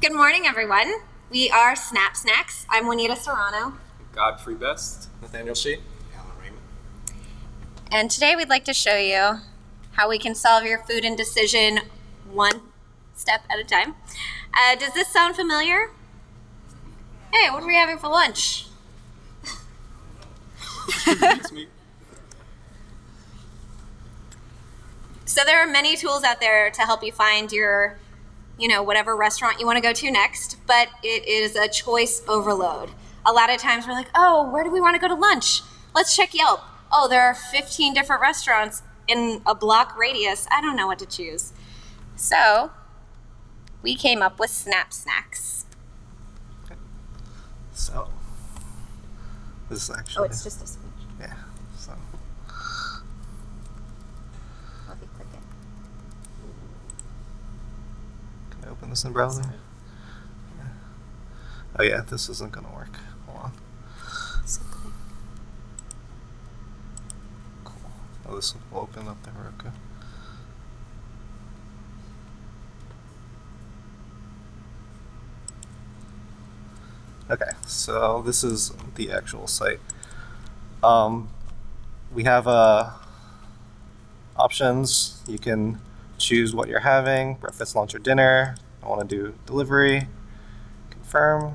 Good morning, everyone. We are SnapSnax. I'm Juanita Soranno. Godfrey Best. Nathaniel Shih. Raymond. And today we'd like to show you how we can solve your food indecision one step at a time. Does this sound familiar? Hey, what are we having for lunch? It's me. So there are many tools out there to help you find your, whatever restaurant you want to go to next, but it is a choice overload. A lot of times we're like, oh, where do we want to go to lunch? Let's check Yelp. Oh, there are 15 different restaurants in a block radius. I don't know what to choose. So we came up with SnapSnax. So this is actually. Oh, it's just this one. Yeah. So Let me click it. can I open this in browser? Yeah. Oh yeah, this isn't gonna work. Hold on. So click. Cool. Oh, this will open up the Roku. Okay, so this is the actual site. We have options. You can choose what you're having, breakfast, lunch, or dinner. I want to do delivery, confirm,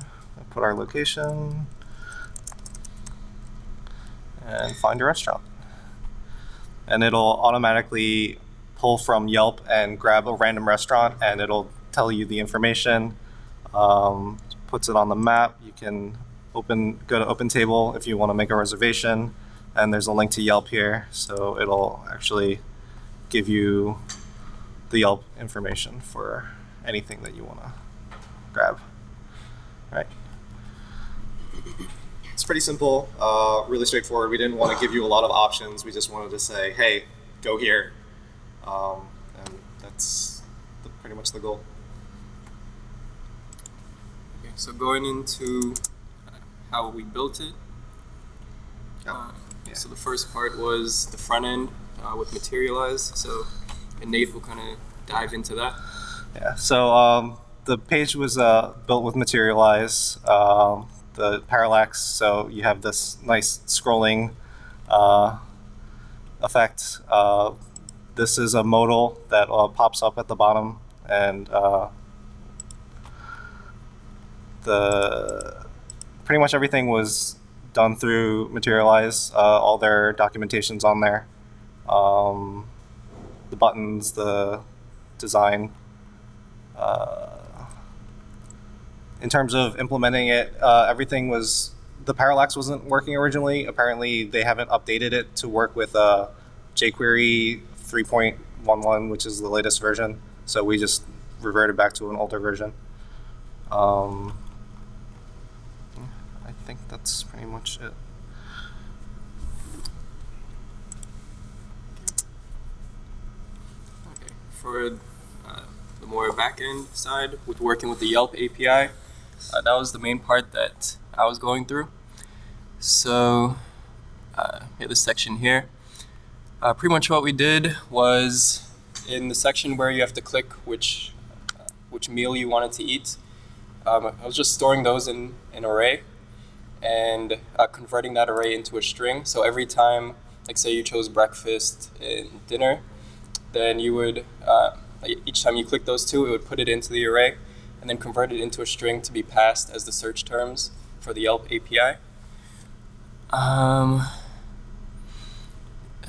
put our location, and find a restaurant. And it'll automatically pull from Yelp and grab a random restaurant, and it'll tell you the information. Puts it on the map. You can go to OpenTable if you want to make a reservation, and there's a link to Yelp here, so it'll actually give you the Yelp information for anything that you want to grab. Right. It's pretty simple, really straightforward. We didn't want to give you a lot of options. We just wanted to say, hey, go here, and that's pretty much the goal. So going into how we built it. Yeah. So the first part was the front end with Materialize. So Nate will kind of dive into that. Yeah. So the page was built with Materialize, the parallax. So you have this nice scrolling effect. This is a modal that pops up at the bottom, and pretty much everything was done through Materialize. All their documentation's on there. The buttons, the design. In terms of implementing it, everything was, the parallax wasn't working originally. Apparently they haven't updated it to work with jQuery 3.11, which is the latest version. So we just reverted back to an older version. I think that's pretty much it. Okay. For the more back-end side, with working with the Yelp API, that was the main part that I was going through. So, this section here. Pretty much what we did was, in the section where you have to click which meal you wanted to eat, I was just storing those in an array and converting that array into a string. So every time, like say you chose breakfast and dinner, then you would, each time you click those two, it would put it into the array and then convert it into a string to be passed as the search terms for the Yelp API.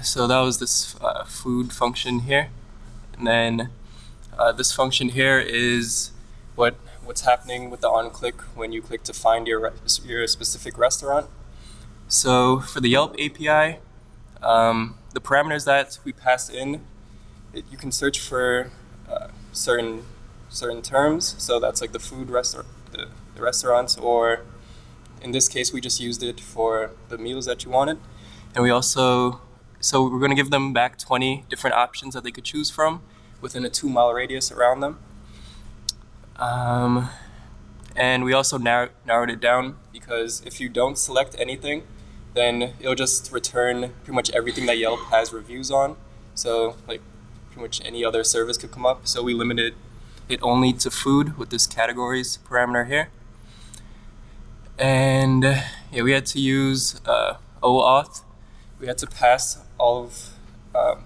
So that was this food function here. And then this function here is what's happening with the on-click when you click to find your specific restaurant. So for the Yelp API, the parameters that we pass in, you can search for certain terms. So that's like the food the restaurants, or in this case, we just used it for the meals that you wanted. And we also, so we're going to give them back 20 different options that they could choose from within a 2-mile radius around them. And we also narrowed it down, because if you don't select anything, then it'll just return pretty much everything that Yelp has reviews on. So like pretty much any other service could come up. So we limited it only to food with this categories parameter here. And yeah, we had to use OAuth. We had to pass all of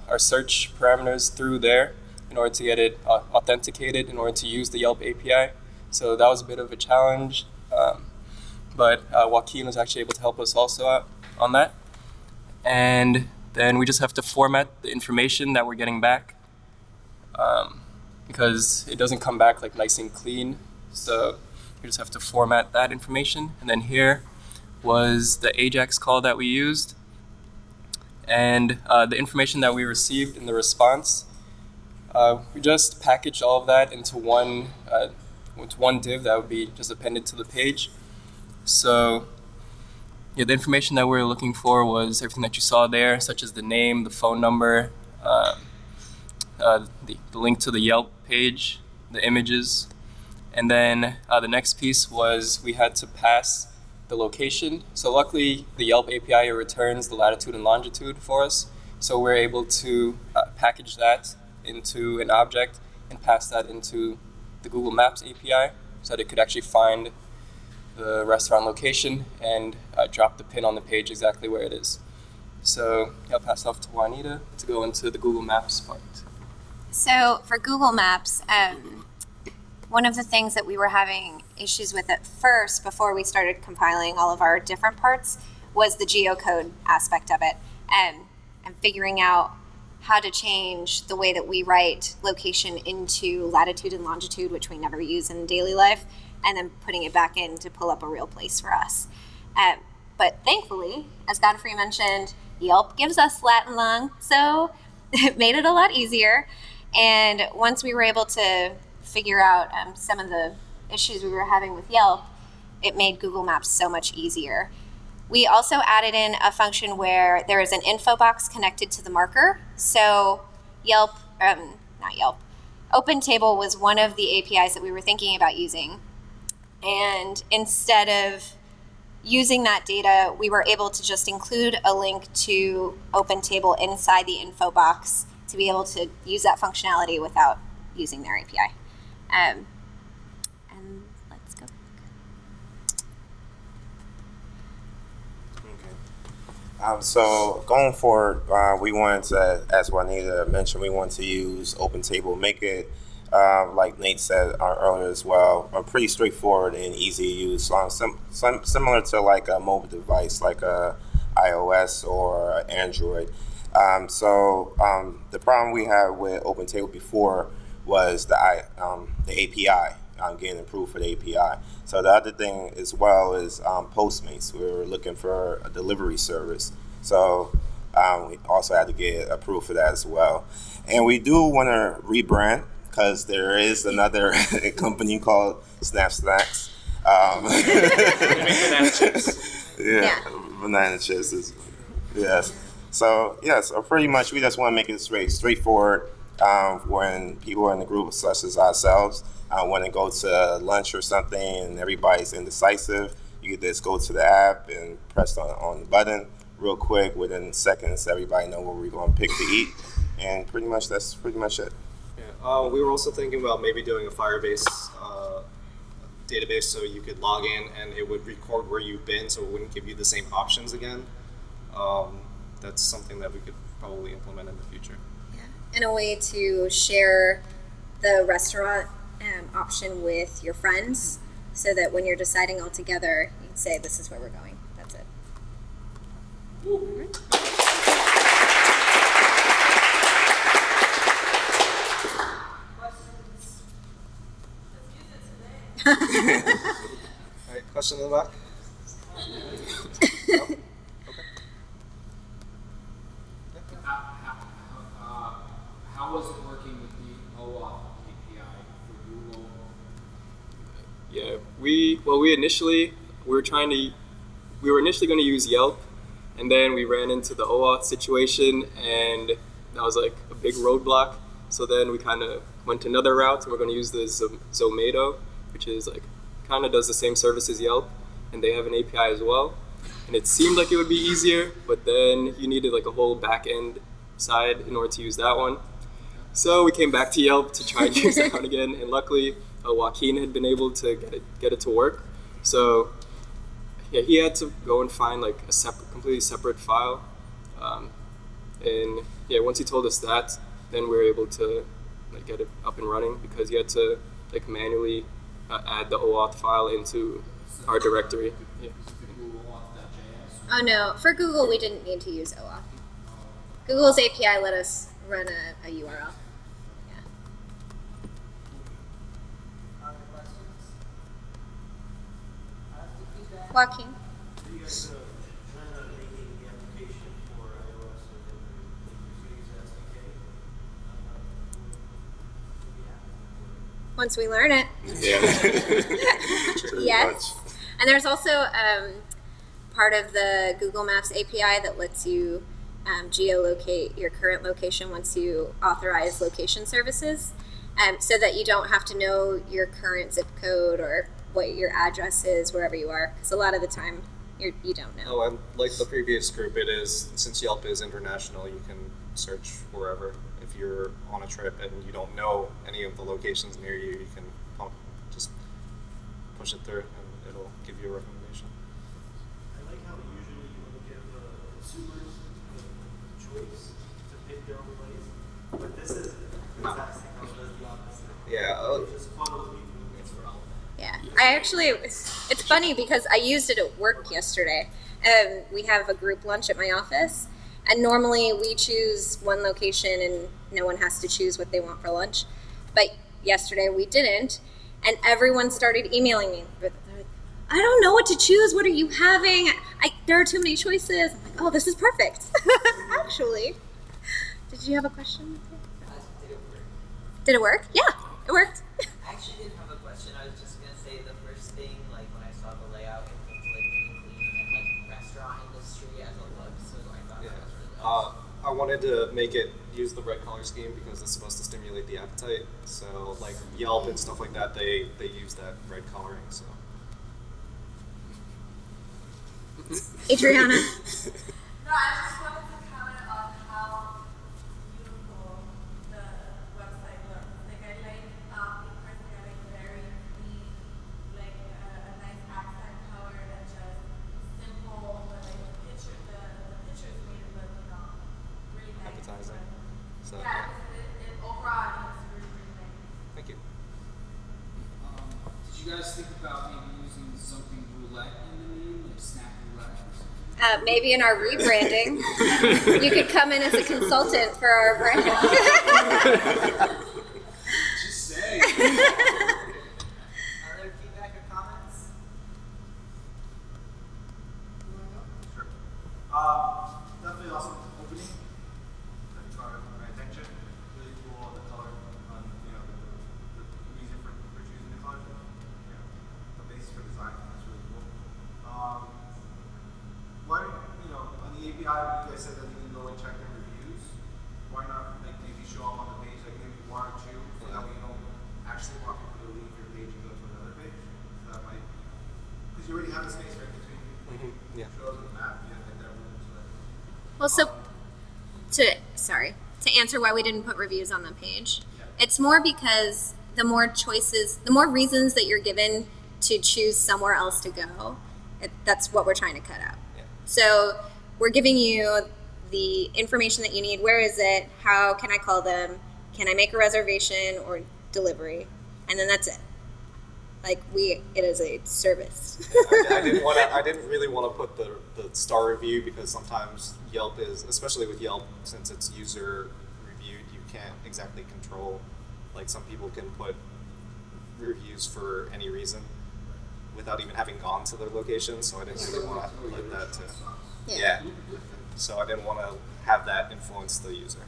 our search parameters through there in order to get it authenticated in order to use the Yelp API. So that was a bit of a challenge, but Joaquin was actually able to help us also out on that. And then we just have to format the information that we're getting back because it doesn't come back like nice and clean. So we just have to format that information. And then here was the AJAX call that we used. And the information that we received in the response, we just packaged all of that into one div that would be just appended to the page. So yeah, the information that we were looking for was everything that you saw there, such as the name, the phone number, the link to the Yelp page, the images. And then the next piece was we had to pass the location. So luckily, the Yelp API returns the latitude and longitude for us. So we're able to package that into an object and pass that into the Google Maps API so that it could actually find the restaurant location and drop the pin on the page exactly where it is. So I'll pass off to Juanita to go into the Google Maps part. So for Google Maps, one of the things that we were having issues with at first before we started compiling all of our different parts was the geocode aspect of it, and figuring out how to change the way that we write location into latitude and longitude, which we never use in daily life, and then putting it back in to pull up a real place for us. But thankfully, as Godfrey mentioned, Yelp gives us lat and long, so it made it a lot easier. And once we were able to figure out some of the issues we were having with Yelp, it made Google Maps so much easier. We also added in a function where there is an info box connected to the marker. So OpenTable was one of the APIs that we were thinking about using. And instead of using that data, we were able to just include a link to OpenTable inside the info box to be able to use that functionality without using their API. And let's go. Okay. So going forward, we wanted to, as Juanita mentioned, we want to use OpenTable, make it, like Nate said earlier as well, pretty straightforward and easy to use, similar to like a mobile device, like a iOS or Android. The problem we had with OpenTable before was the API, getting approved for the API. So the other thing as well is Postmates. We were looking for a delivery service. So we also had to get approved for that as well. And we do want to rebrand because there is another company called SnapSnax. Banana chips. Yeah, banana chips is, yes. So pretty much we just want to make it straightforward. When people in the group such as ourselves want to go to lunch or something and everybody's indecisive, you could just go to the app and press on the button real quick. Within seconds, everybody know what we're going to pick to eat, and that's pretty much it. Yeah, we were also thinking about maybe doing a Firebase database so you could log in and it would record where you've been, so it wouldn't give you the same options again. That's something that we could probably implement in the future. And a way to share the restaurant option with your friends so that when you're deciding all together, you can say, this is where we're going. That's it. All right, question in the back? No? How was it working with the OAuth API for Google? Yeah, we were initially going to use Yelp, and then we ran into the OAuth situation, and that was like a big roadblock. So then we kind of went to another route, and we're going to use the Zomato, which is like kind of does the same service as Yelp, and they have an API as well. And it seemed like it would be easier, but then you needed like a whole back end side in order to use that one. So we came back to Yelp to try and use the account again, and luckily Joaquin had been able to get it to work. So yeah, he had to go and find like a completely separate file, and yeah, once he told us that, then we were able to like get it up and running because he had to like manually add the OAuth file into our directory. Yeah. Oh no, for Google we didn't need to use OAuth. Google's API let us run a URL. Yeah. Other questions? Joaquin. You guys plan on making the application for iOS and then use the SDK? Once we learn it. Yeah. Pretty Yes. much. And there's also part of the Google Maps API that lets you geolocate your current location once you authorize location services, so that you don't have to know your current zip code or what your address is wherever you are, because a lot of the time you don't know. Oh, and like the previous group, it is, since Yelp is international, you can search wherever. If you're on a trip and you don't know any of the locations near you, you can just push it through and it'll give you a recommendation. I like how usually you would give consumers the choice to pick their own place, but this is the exact same. It does the opposite. Yeah. It just funnels people. Yeah, it's funny because I used it at work yesterday. We have a group lunch at my office, and normally we choose one location and no one has to choose what they want for lunch. But yesterday we didn't, and everyone started emailing me. I don't know what to choose. What are you having? There are too many choices. I'm like, oh, this is perfect. Actually. Did you have a question? Did it work? Did it work? Yeah, it worked. I actually didn't have a question. I was just gonna say the first thing, like when I saw the layout, it looked like really clean and like restaurant industry as a look. So I thought that was really awesome. I wanted to make it use the red color scheme because it's supposed to stimulate the appetite. So like Yelp and stuff like that, they use that red coloring. So. Adriana. No, I just wanted to comment on how beautiful the website looks. Like I like, personally, I like very clean, like a nice accent color and just simple, but like the pictures made it look, really nice. Appetizing. So. Yeah, it overall it's really, really nice. Thank you. Did you guys think about maybe using something roulette in the name, like Snap Roulette? Maybe in our rebranding, you could come in as a consultant for our brand. Just say. Other feedback or comments? Sure. Definitely awesome opening. That caught my attention. Really cool the color on the reason for choosing the color. The basis for design. That's really cool. Why on the API you guys said that you can go and check the reviews. Why not like maybe show them on the page, like maybe one or two, so that way you don't actually walk people to leave your page and go to another page. So that might, because you already have a space right between Yeah. shows and the map. Yeah, like that room. So that, Well, to answer why we didn't put reviews on the page, it's more because the more choices, the more reasons that you're given to choose somewhere else to go, that's what we're trying to cut out. Yeah. So we're giving you the information that you need. Where is it? How can I call them? Can I make a reservation or delivery? And then that's it. Like it is a service. I didn't really want to put the star review because sometimes Yelp is, especially with Yelp, since it's user reviewed, you can't exactly control. Like some people can put reviews for any reason without even having gone to their location. So I didn't really want to let that to. Yeah. So I didn't want to have that influence the user.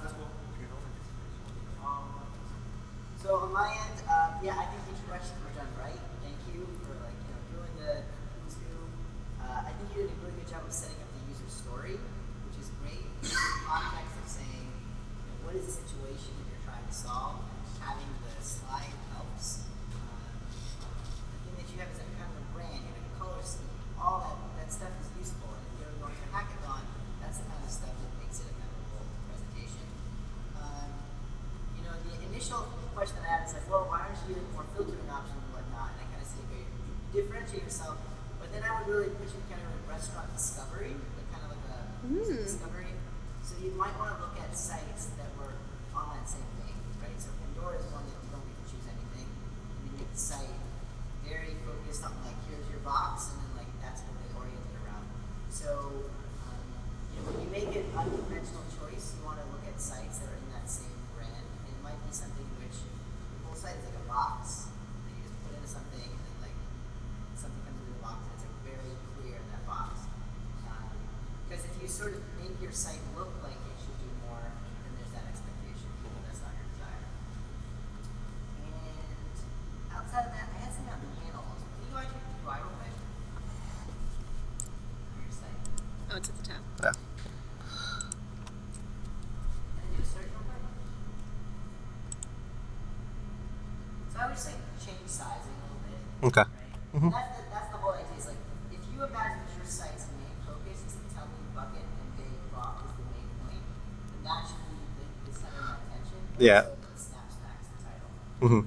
that's cool. So on my end, I think the introductions were done right. Thank you for doing the who's-who. I think you did a really good job of setting up the user story, which is great. In the context of saying, what is the situation that you're trying to solve? Having the slide helps. The thing that you have is a kind of a brand, you have a color scheme, all that stuff is useful. And if you're going to hackathon, that's the kind of stuff that makes it a memorable presentation. more filtering options and whatnot. And I kind of say, okay, you differentiate yourself, but then I would really put you kind of in restaurant discovery, like kind of like a discovery. So you might want to look at sites that were on that same thing, right? So Pandora is one that you don't get to choose anything. And you make the site very focused on like, here's your box, and then like that's what they orient it around. So when you make an unconventional choice, you want to look at sites that are in that same brand. And it might be something in which the whole site is like a box that you just put into something, and then like something comes into the box, and it's like very clear in that box. Because if you sort of make your site look like it should do more, then there's that expectation. That's not your desire. And outside of that, I had something on panels. Can you go actually do UI real quick? For your site. Oh, it's at the top. Yeah. And do a search real quick. So I would just like change sizing a little bit. Okay. Right? That's the whole idea. Is like if you imagine that your site's main focus is to tell me bucket and big rock is the main point, then that should be the center of my attention. Yeah. So SnapSnax the title. Mm-hmm.